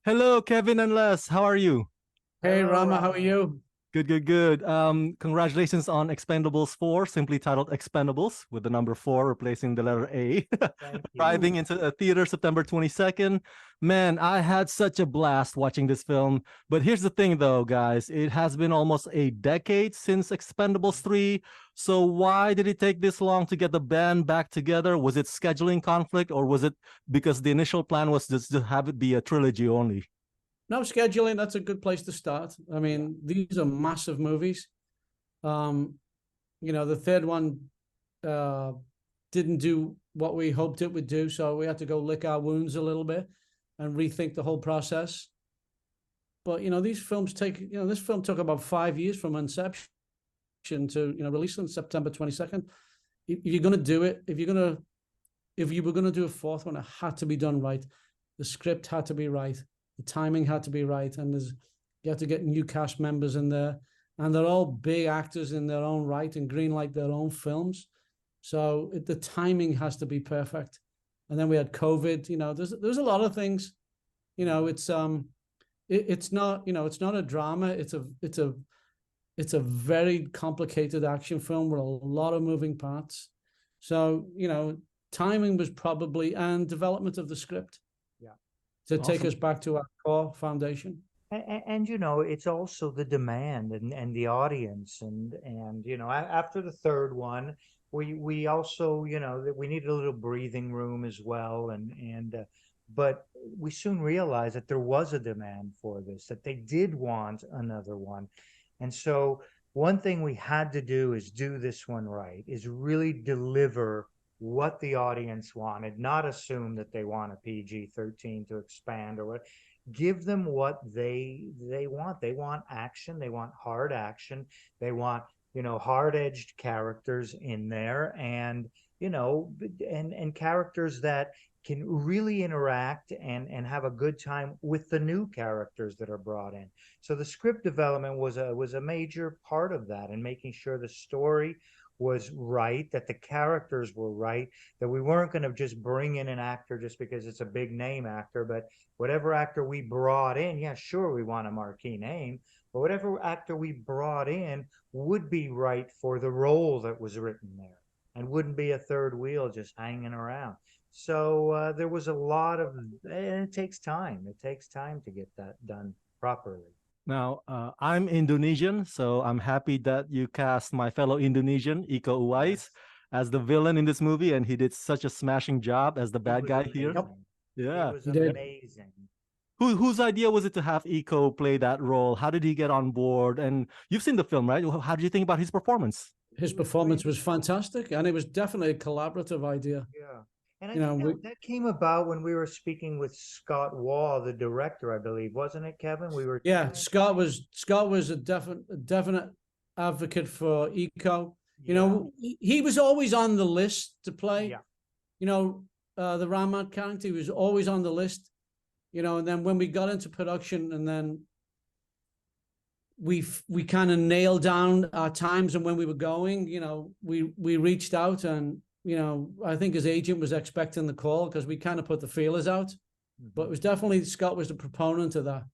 Hello, Kevin and Les. How are you? Hey Hello, Rama, how are Rama. you? Good, good, good. Congratulations on Expendables 4, simply titled Expendables, with the number 4 replacing the letter A. Thank you. Arriving into a theater September 22nd. Man, I had such a blast watching this film. But here's the thing, though, guys. It has been almost a decade since Expendables 3. So why did it take this long to get the band back together? Was it scheduling conflict, or was it because the initial plan was just to have it be a trilogy only? No, scheduling, that's a good place to start. I mean, these are massive movies. Um, the third one uh didn't do what we hoped it would do, so we had to go lick our wounds a little bit and rethink the whole process. But these films take, this film took about 5 years from inception to release on September 22nd. If you're gonna do it, if you were gonna do a fourth one, it had to be done right. The script had to be right. The timing had to be right, and you have to get new cast members in there, and they're all big actors in their own right and greenlight their own films. So the timing has to be perfect. And then we had COVID. There's a lot of things. It's not it's not a drama. It's a very complicated action film with a lot of moving parts. So timing was probably, and development of the script Yeah. to take Awesome. us back to our core foundation. And it's also the demand and the audience and after the third one, we also that we needed a little breathing room as well, and but we soon realized that there was a demand for this, that they did want another one. And so one thing we had to do is do this one right, is really deliver what the audience wanted, not assume that they want a PG-13 to expand or what. Give them what they want. They want action, they want hard action, they want hard-edged characters in there, and and characters that can really interact and have a good time with the new characters that are brought in. So the script development was a major part of that, and making sure the story was right, that the characters were right, that we weren't going to just bring in an actor just because it's a big name actor, but whatever actor we brought in, yeah, sure, we want a marquee name, but whatever actor we brought in would be right for the role that was written there and wouldn't be a third wheel just hanging around. So there was a lot of, and it takes time. It takes time to get that done properly. Now, I'm Indonesian, so I'm happy that you cast my fellow Indonesian, Iko Uwais, Yes, as the villain in this movie, and he did such a smashing job as the he bad was guy here. Yep, amazing. He Yeah. was he did. amazing. Whose idea was it to have Iko play that role? How did he get on board? And you've seen the film, right? How did you think about his performance? His It was performance great. was fantastic, and it was definitely a collaborative idea. Yeah. And I You know, think we, that came about when we were speaking with Scott Waugh, the director, I believe, wasn't it, Kevin? We were yeah, chatting. Scott was a definite advocate for Eco. Yeah. He was always on the list to play. Yeah. The Ramat character, he was always on the list. And then when we got into production, and then we kind of nailed down our times and when we were going. We reached out, and I think his agent was expecting the call because we kind of put the feelers out. But it was definitely Scott was the proponent of that,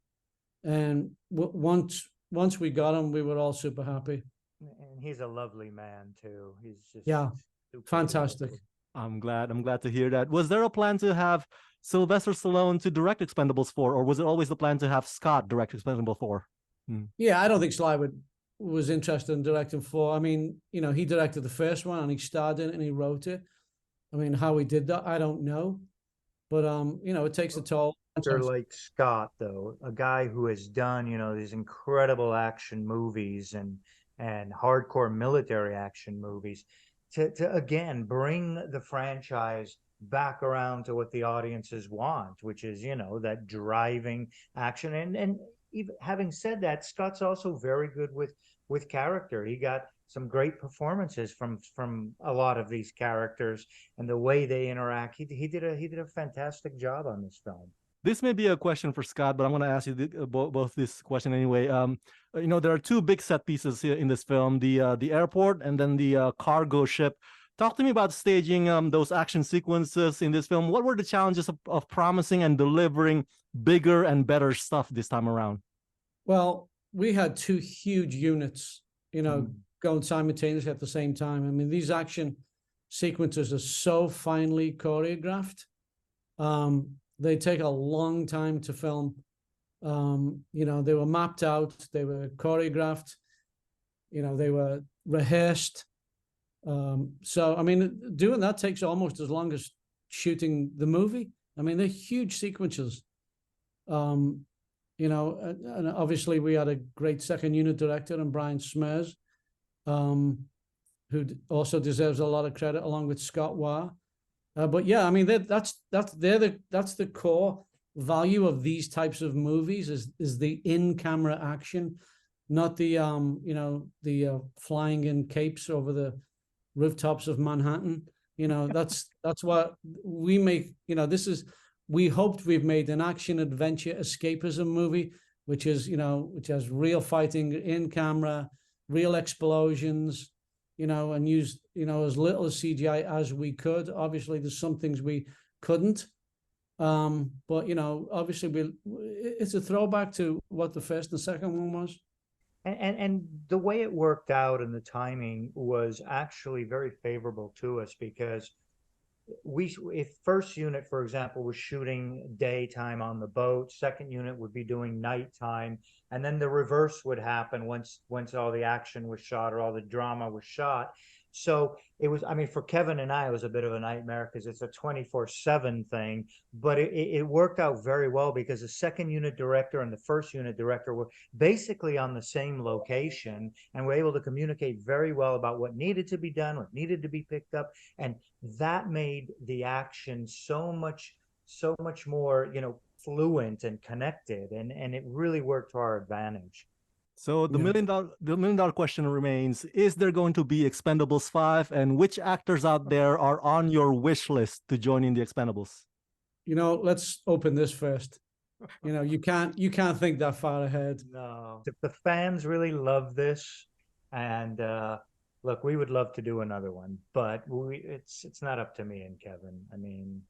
and once we got him, we were all super happy. And he's a lovely man too. He's just Yeah, super fantastic. lovely. I'm glad to hear that. Was there a plan to have Sylvester Stallone to direct Expendables 4, or was it always the plan to have Scott direct Expendables 4? Hmm. Yeah, I don't think Sly was interested in directing four. I mean, he directed the first one and he starred in it and he wrote it. I mean, how he did that, I don't know. But it takes a toll. Like Scott, though, a guy who has done, these incredible action movies and hardcore military action movies, to again bring the franchise back around to what the audiences want, which is, that driving action. And even having said that, Scott's also very good with character. He got some great performances from a lot of these characters and the way they interact. He did a fantastic job on this film. This may be a question for Scott, but I'm going to ask you both this question anyway. There are two big set pieces here in this film: the airport and then the cargo ship Talk to me about staging those action sequences in this film. What were the challenges of promising and delivering bigger and better stuff this time around? Well, we had two huge units, going simultaneously at the same time. I mean, these action sequences are so finely choreographed. They take a long time to film. They were mapped out, they were choreographed, they were rehearsed. So, I mean, doing that takes almost as long as shooting the movie. I mean, they're huge sequences. And obviously we had a great second unit director in Brian Smers, who also deserves a lot of credit, along with Scott Waugh. But yeah, I mean, that's the core value of these types of movies is the in-camera action, not the flying in capes over the rooftops of Manhattan. That's what we make. We hoped we've made an action adventure escapism movie, which has real fighting in camera, real explosions, and used as little as CGI as we could. Obviously, there's some things we couldn't, but obviously it's a throwback to what the first and second one was. And the way it worked out and the timing was actually very favorable to us, because if first unit, for example, was shooting daytime on the boat, second unit would be doing nighttime, and then the reverse would happen once all the action was shot or all the drama was shot. So it was, I mean, for Kevin and I, it was a bit of a nightmare because it's a 24/7 thing, but it worked out very well because the second unit director and the first unit director were basically on the same location and were able to communicate very well about what needed to be done, what needed to be picked up. And that made the action so much more, fluent and connected. And it really worked to our advantage. So the million dollar question remains, is there going to be Expendables 5, and which actors out there are on your wish list to join in the Expendables? Let's open this first. You can't think that far ahead. No, the fans really love this, and look, we would love to do another one, but it's not up to me and Kevin. I mean,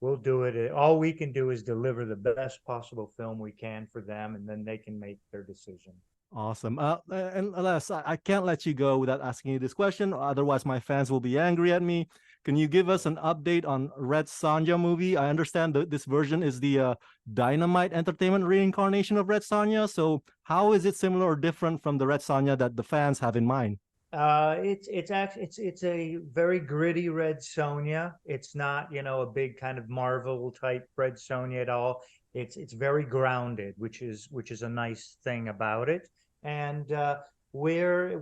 we'll do it. All we can do is deliver the best possible film we can for them, and then they can make their decision. Awesome. And alas, I can't let you go without asking you this question. Otherwise, my fans will be angry at me. Can you give us an update on Red Sonja movie? I understand that this version is the Dynamite Entertainment reincarnation of Red Sonja. So how is it similar or different from the Red Sonja that the fans have in mind? It's a very gritty Red Sonja. It's not, a big kind of Marvel type Red Sonja at all. It's very grounded, which is a nice thing about it. And we're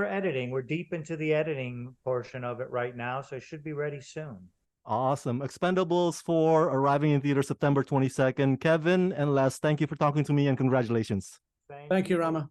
editing. We're deep into the editing portion of it right now, so it should be ready soon. Awesome. Expendables 4 arriving in theater September 22nd. Kevin and Les, thank you for talking to me, and congratulations. Thank you, Rama.